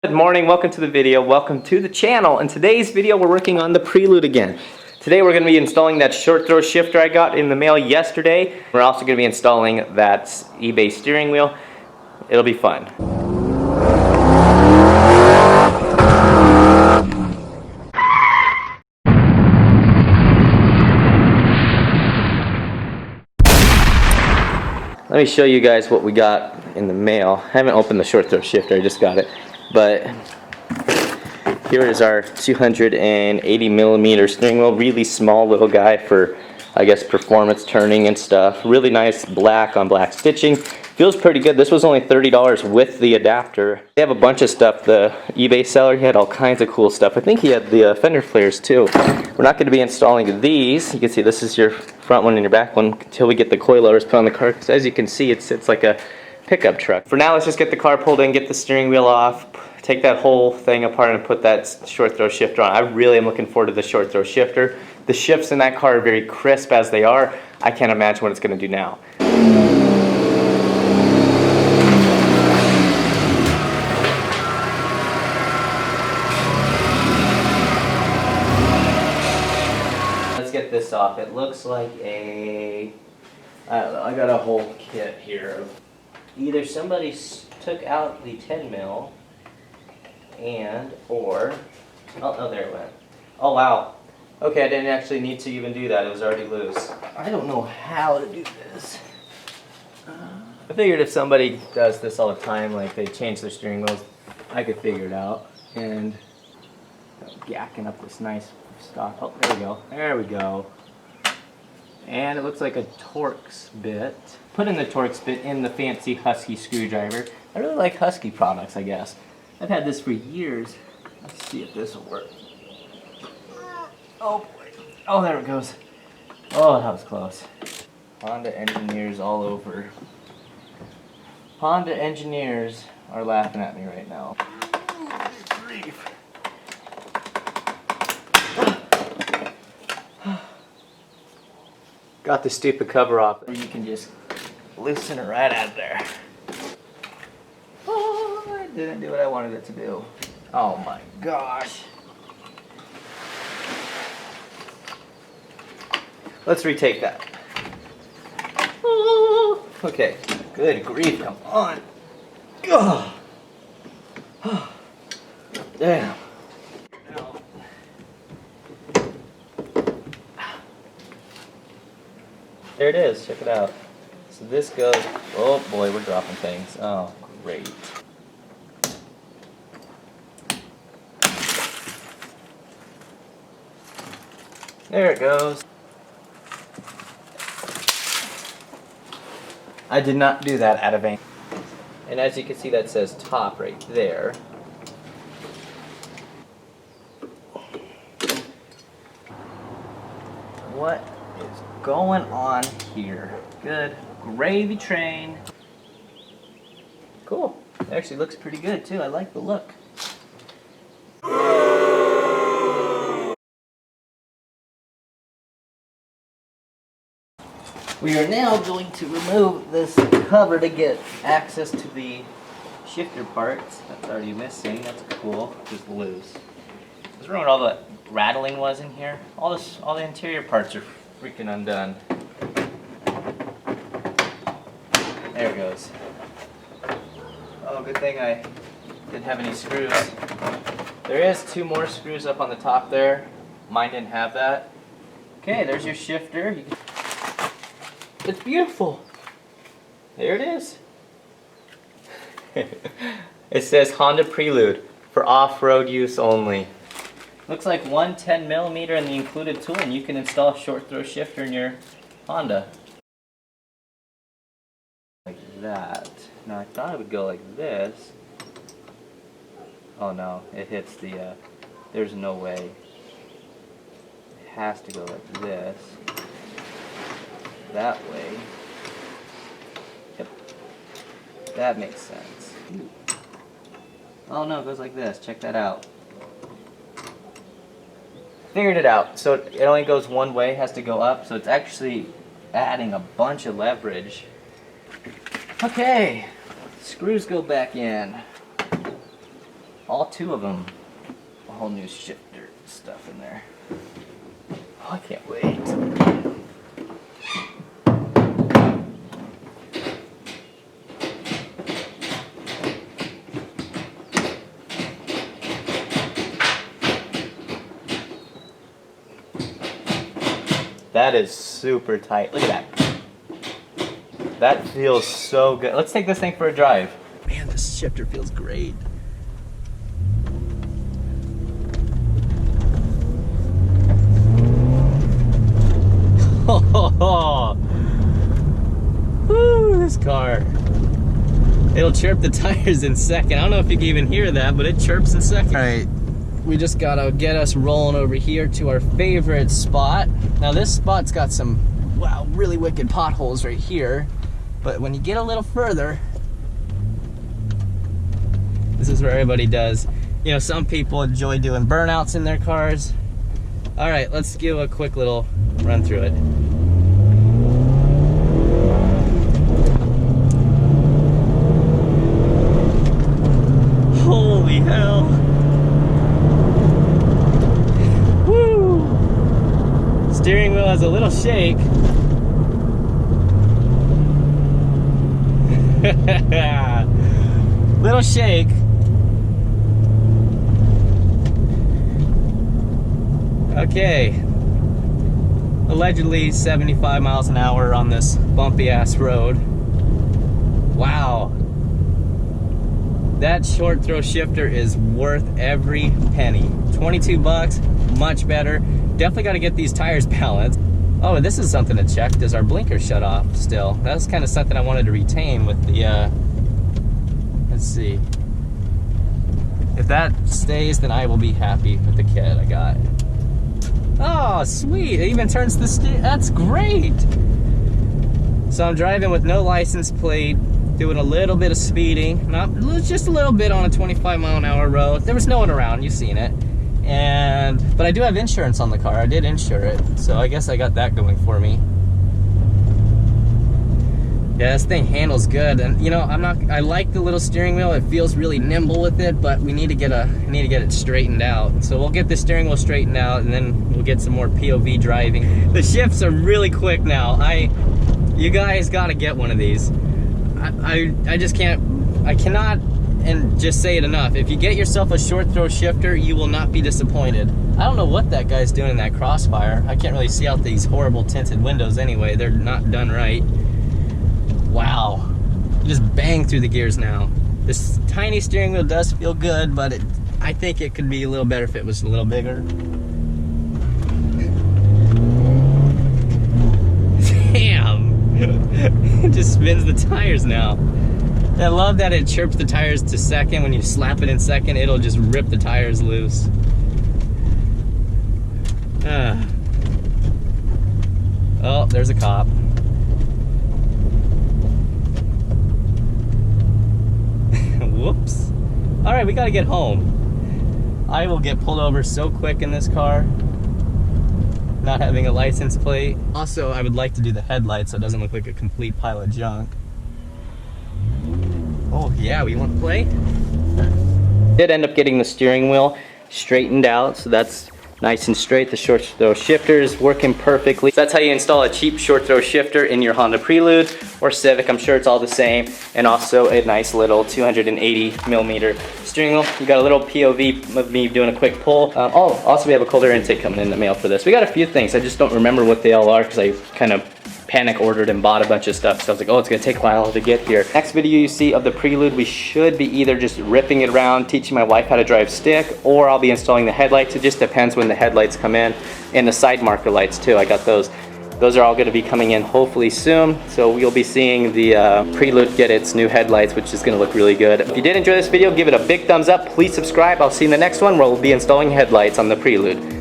Good morning, welcome to the video, welcome to the channel. In today's video we're working on the Prelude again. Today we're going to be installing that short throw shifter I got in the mail yesterday. We're also going to be installing that eBay steering wheel. It'll be fun. Let me show you guys what we got in the mail. I haven't opened the short throw shifter, I just got it. But here is our 280 millimeter steering wheel. Really small little guy for, I guess, performance turning and stuff. Really nice black on black stitching. Feels pretty good. This was only $30 with the adapter. They have a bunch of stuff. The eBay seller, he had all kinds of cool stuff. I think he had the fender flares too. We're not going to be installing these. You can see this is your front one and your back one until we get the coilovers put on the car. Because as you can see, it's like a pickup truck. For now, let's just get the car pulled in, get the steering wheel off, take that whole thing apart and put that short throw shifter on. I really am looking forward to the short throw shifter. The shifts in that car are very crisp as they are. I can't imagine what it's going to do now. Let's get this off. It looks like a, I don't know, I got a whole kit here of either somebody took out the 10 mil or oh, there it went. Oh wow. Okay, I didn't actually need to even do that. It was already loose. I don't know how to do this. I figured if somebody does this all the time, like they change their steering wheels, I could figure it out. And gacking up this nice stock. Oh, there we go. There we go. And it looks like a Torx bit. Put in the Torx bit in the fancy Husky screwdriver. I really like Husky products, I guess. I've had this for years. Let's see if this will work. Oh boy. Oh, there it goes. Oh, that was close. Honda engineers all over. Honda engineers are laughing at me right now. Grief. Got the stupid cover off. You can just loosen it right out of there. Oh, it didn't do what I wanted it to do. Oh my gosh. Let's retake that. Oh, okay, good grief, come on. Oh. Damn. There it is, check it out. So this goes, oh boy, we're dropping things. Oh, great. There it goes. I did not do that out of aim. And as you can see, that says top right there. What is going on here? Good gravy train. Cool. It actually looks pretty good too. I like the look. We are now going to remove this cover to get access to the shifter parts. That's already missing. That's cool. Just loose. Just remember what all the rattling was in here? All the interior parts are freaking undone. There it goes. Oh, good thing I didn't have any screws. There is 2 more screws up on the top there. Mine didn't have that. Okay, there's your shifter. It's beautiful. There it is. It says Honda Prelude for off-road use only. Looks like one 10 millimeter in the included tool, and you can install a short throw shifter in your Honda. Like that. Now I thought it would go like this. Oh no, it hits the, there's no way. It has to go like this. That way. Yep. That makes sense. Ooh. Oh no, it goes like this. Check that out. Figured it out. So it only goes one way, has to go up, so it's actually adding a bunch of leverage. Okay, screws go back in. all two of them. A whole new shifter stuff in there. Oh, I can't wait. That is super tight. Look at that. That feels so good. Let's take this thing for a drive. Man, this shifter feels great. Oh, woo, this car. It'll chirp the tires in second. I don't know if you can even hear that, but it chirps in second. All right, we just gotta get us rolling over here to our favorite spot. Now this spot's got some, wow, really wicked potholes right here. But when you get a little further, this is where everybody does. You know, some people enjoy doing burnouts in their cars. All right, let's give a quick little run through it. Holy hell. Woo! Steering wheel has a little shake. Little shake. Okay. Allegedly 75 miles an hour on this bumpy ass road. Wow. That short throw shifter is worth every penny. 22 bucks, much better. Definitely got to get these tires balanced. Oh, and this is something to check. Does our blinker shut off still? That's kind of something I wanted to retain with the, let's see. If that stays, then I will be happy with the kit I got. Oh, sweet. It even turns the steer. That's great. So I'm driving with no license plate, doing a little bit of speeding. Not just a little bit on a 25 mile an hour road. There was no one around. You've seen it. But I do have insurance on the car. I did insure it, so I guess I got that going for me. Yeah, this thing handles good, and you know, I like the little steering wheel. It feels really nimble with it, but we need to get it straightened out. So we'll get the steering wheel straightened out, and then we'll get some more POV driving. The shifts are really quick now. You guys got to get one of these. I just can't. I cannot. And just say it enough. If you get yourself a short throw shifter, you will not be disappointed. I don't know what that guy's doing in that crossfire. I can't really see out these horrible tinted windows anyway. They're not done right. Wow. You just bang through the gears now. This tiny steering wheel does feel good, but I think it could be a little better if it was a little bigger. Damn. It just spins the tires now. I love that it chirps the tires to second. When you slap it in second, it'll just rip the tires loose. Oh, there's a cop. Whoops. All right, we gotta get home. I will get pulled over so quick in this car, not having a license plate. Also, I would like to do the headlights so it doesn't look like a complete pile of junk. Oh yeah, we want to play? Did end up getting the steering wheel straightened out, so that's nice and straight. The short throw shifter is working perfectly. So that's how you install a cheap short throw shifter in your Honda Prelude or Civic. I'm sure it's all the same. And also a nice little 280 millimeter steering wheel. You got a little POV of me doing a quick pull. Also we have a cold air intake coming in the mail for this. We got a few things. I just don't remember what they all are because I kind of panic ordered and bought a bunch of stuff, so I was like, oh, it's gonna take a while to get here. Next video you see of the Prelude, we should be either just ripping it around, teaching my wife how to drive stick, or I'll be installing the headlights. It just depends when the headlights come in, and the side marker lights too. I got those. Those are all gonna be coming in hopefully soon, so you'll be seeing the Prelude get its new headlights, which is gonna look really good. If you did enjoy this video, give it a big thumbs up. Please subscribe. I'll see you in the next one where we'll be installing headlights on the Prelude.